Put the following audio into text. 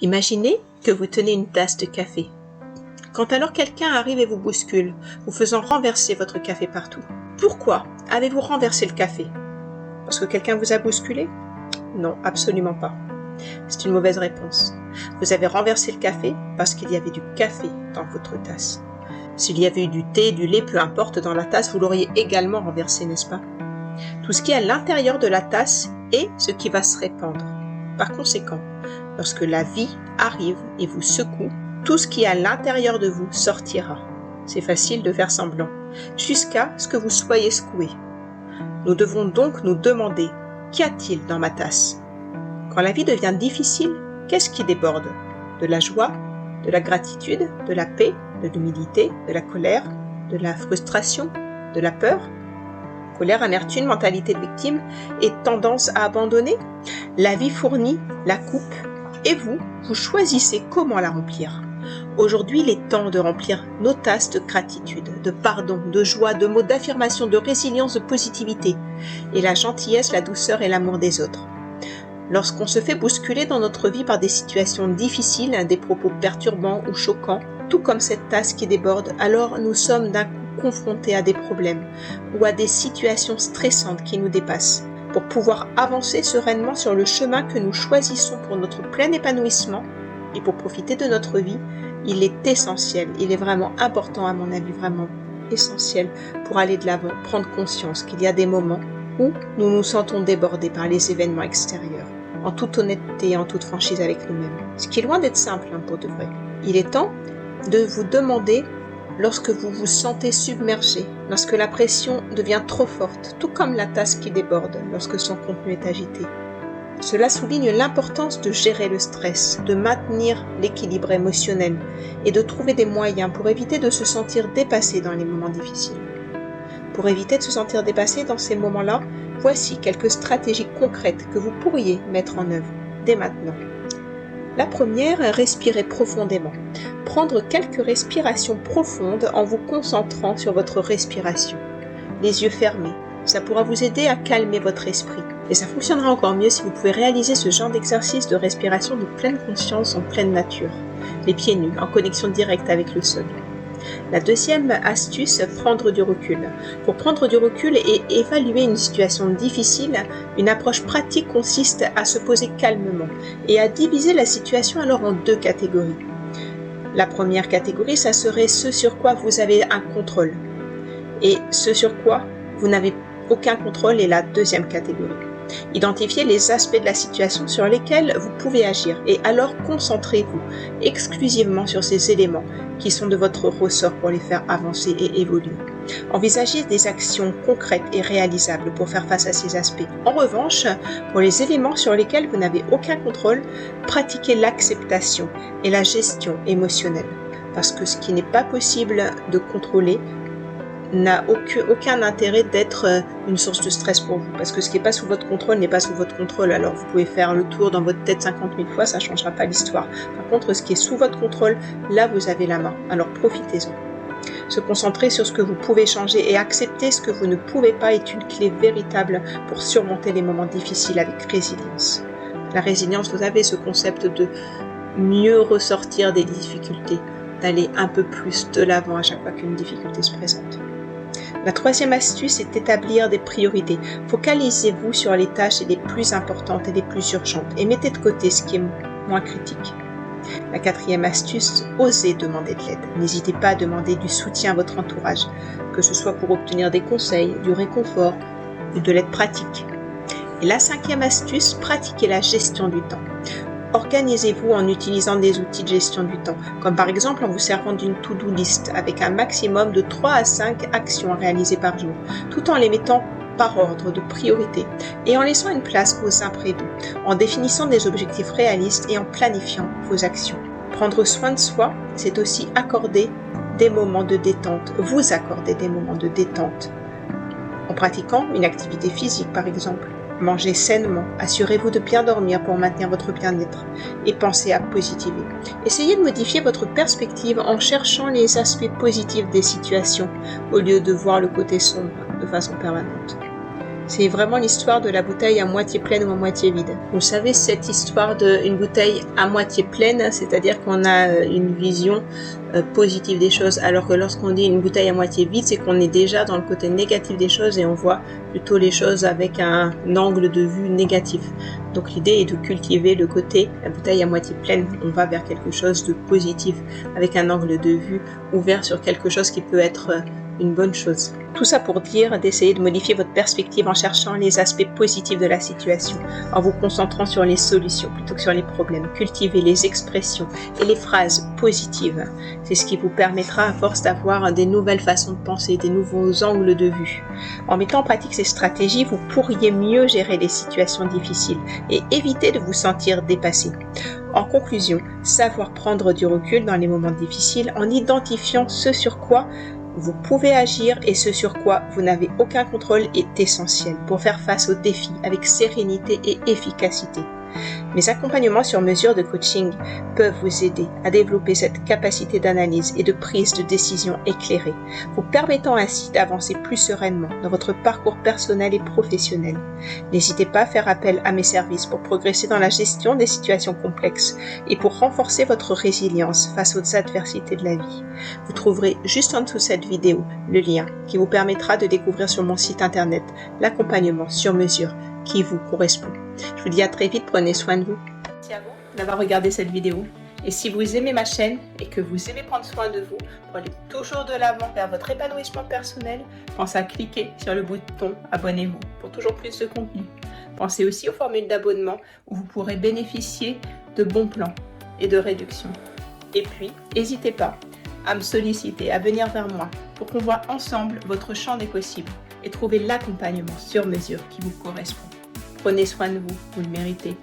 Imaginez que vous tenez une tasse de café. Quand alors quelqu'un arrive et vous bouscule, vous faisant renverser votre café partout. Pourquoi avez-vous renversé le café? Parce que quelqu'un vous a bousculé? Non, absolument pas. C'est une mauvaise réponse. Vous avez renversé le café parce qu'il y avait du café dans votre tasse. S'il y avait eu du thé, du lait, peu importe, dans la tasse, vous l'auriez également renversé, n'est-ce pas? Tout ce qui est à l'intérieur de la tasse est ce qui va se répandre. Par conséquent, lorsque la vie arrive et vous secoue, tout ce qui est à l'intérieur de vous sortira. C'est facile de faire semblant, jusqu'à ce que vous soyez secoué. Nous devons donc nous demander, qu'y a-t-il dans ma tasse? Quand la vie devient difficile, qu'est-ce qui déborde? De la joie, de la gratitude, de la paix, de l'humilité, de la colère, de la frustration, de la peur? Colère, amertume, mentalité de victime et tendance à abandonner? La vie fournit la coupe et vous choisissez comment la remplir. Aujourd'hui, il est temps de remplir nos tasses de gratitude, de pardon, de joie, de mots d'affirmation, de résilience, de positivité et la gentillesse, la douceur et l'amour des autres. Lorsqu'on se fait bousculer dans notre vie par des situations difficiles, des propos perturbants ou choquants, tout comme cette tasse qui déborde, alors nous sommes d'un coup confrontés à des problèmes ou à des situations stressantes qui nous dépassent. Pour pouvoir avancer sereinement sur le chemin que nous choisissons pour notre plein épanouissement et pour profiter de notre vie, il est essentiel, il est vraiment important à mon avis, vraiment essentiel pour aller de l'avant, prendre conscience qu'il y a des moments où nous nous sentons débordés par les événements extérieurs, en toute honnêteté et en toute franchise avec nous-mêmes. Ce qui est loin d'être simple pour de vrai. Il est temps de vous demander lorsque vous vous sentez submergé, lorsque la pression devient trop forte, tout comme la tasse qui déborde lorsque son contenu est agité. Cela souligne l'importance de gérer le stress, de maintenir l'équilibre émotionnel et de trouver des moyens pour éviter de se sentir dépassé dans les moments difficiles. Pour éviter de se sentir dépassé dans ces moments-là, voici quelques stratégies concrètes que vous pourriez mettre en œuvre dès maintenant. La première, respirez profondément. Prendre quelques respirations profondes en vous concentrant sur votre respiration. Les yeux fermés. Ça pourra vous aider à calmer votre esprit. Et ça fonctionnera encore mieux si vous pouvez réaliser ce genre d'exercice de respiration de pleine conscience en pleine nature. Les pieds nus, en connexion directe avec le sol. La deuxième astuce, prendre du recul. Pour prendre du recul et évaluer une situation difficile, une approche pratique consiste à se poser calmement et à diviser la situation alors en deux catégories. La première catégorie, ça serait ce sur quoi vous avez un contrôle et ce sur quoi vous n'avez aucun contrôle est la deuxième catégorie. Identifiez les aspects de la situation sur lesquels vous pouvez agir et alors concentrez-vous exclusivement sur ces éléments qui sont de votre ressort pour les faire avancer et évoluer. Envisagez des actions concrètes et réalisables pour faire face à ces aspects. En revanche, pour les éléments sur lesquels vous n'avez aucun contrôle, pratiquez l'acceptation et la gestion émotionnelle. Parce que ce qui n'est pas possible de contrôler n'a aucun intérêt d'être une source de stress pour vous, parce que ce qui n'est pas sous votre contrôle n'est pas sous votre contrôle. Alors vous pouvez faire le tour dans votre tête 50 000 fois, ça ne changera pas l'histoire. Par contre, ce qui est sous votre contrôle, là vous avez la main, alors profitez-en. Se concentrer sur ce que vous pouvez changer et accepter ce que vous ne pouvez pas est une clé véritable pour surmonter les moments difficiles avec résilience. La résilience, vous avez ce concept de mieux ressortir des difficultés, d'aller un peu plus de l'avant à chaque fois qu'une difficulté se présente. La troisième astuce est d'établir des priorités. Focalisez-vous sur les tâches les plus importantes et les plus urgentes et mettez de côté ce qui est moins critique. La quatrième astuce, osez demander de l'aide. N'hésitez pas à demander du soutien à votre entourage, que ce soit pour obtenir des conseils, du réconfort ou de l'aide pratique. Et la cinquième astuce, pratiquez la gestion du temps. Organisez-vous en utilisant des outils de gestion du temps, comme par exemple en vous servant d'une to-do list avec un maximum de 3 à 5 actions à réaliser par jour, tout en les mettant par ordre de priorité et en laissant une place aux imprévus, en définissant des objectifs réalistes et en planifiant vos actions. Prendre soin de soi, c'est aussi accorder des moments de détente, vous accorder des moments de détente, en pratiquant une activité physique par exemple. Mangez sainement, assurez-vous de bien dormir pour maintenir votre bien-être et pensez à positiver. Essayez de modifier votre perspective en cherchant les aspects positifs des situations au lieu de voir le côté sombre de façon permanente. C'est vraiment l'histoire de la bouteille à moitié pleine ou à moitié vide. Vous savez, cette histoire d'une bouteille à moitié pleine, c'est-à-dire qu'on a une vision positive des choses, alors que lorsqu'on dit une bouteille à moitié vide, c'est qu'on est déjà dans le côté négatif des choses et on voit plutôt les choses avec un angle de vue négatif. Donc l'idée est de cultiver le côté, la bouteille à moitié pleine, on va vers quelque chose de positif, avec un angle de vue ouvert sur quelque chose qui peut être une bonne chose. Tout ça pour dire d'essayer de modifier votre perspective en cherchant les aspects positifs de la situation, en vous concentrant sur les solutions plutôt que sur les problèmes. Cultivez les expressions et les phrases positives. C'est ce qui vous permettra à force d'avoir des nouvelles façons de penser, des nouveaux angles de vue. En mettant en pratique ces stratégies, vous pourriez mieux gérer les situations difficiles et éviter de vous sentir dépassé. En conclusion, savoir prendre du recul dans les moments difficiles en identifiant ce sur quoi vous pouvez agir et ce sur quoi vous n'avez aucun contrôle est essentiel pour faire face aux défis avec sérénité et efficacité. Mes accompagnements sur mesure de coaching peuvent vous aider à développer cette capacité d'analyse et de prise de décision éclairée, vous permettant ainsi d'avancer plus sereinement dans votre parcours personnel et professionnel. N'hésitez pas à faire appel à mes services pour progresser dans la gestion des situations complexes et pour renforcer votre résilience face aux adversités de la vie. Vous trouverez juste en dessous de cette vidéo le lien qui vous permettra de découvrir sur mon site internet l'accompagnement sur mesure qui vous correspond. Je vous dis à très vite, prenez soin de vous. Merci à vous d'avoir regardé cette vidéo. Et si vous aimez ma chaîne et que vous aimez prendre soin de vous pour aller toujours de l'avant vers votre épanouissement personnel, pensez à cliquer sur le bouton abonnez-vous pour toujours plus de contenu. Pensez aussi aux formules d'abonnement où vous pourrez bénéficier de bons plans et de réductions. Et puis, n'hésitez pas à me solliciter, à venir vers moi pour qu'on voit ensemble votre champ des possibles et trouver l'accompagnement sur mesure qui vous correspond. Prenez soin de vous, vous le méritez.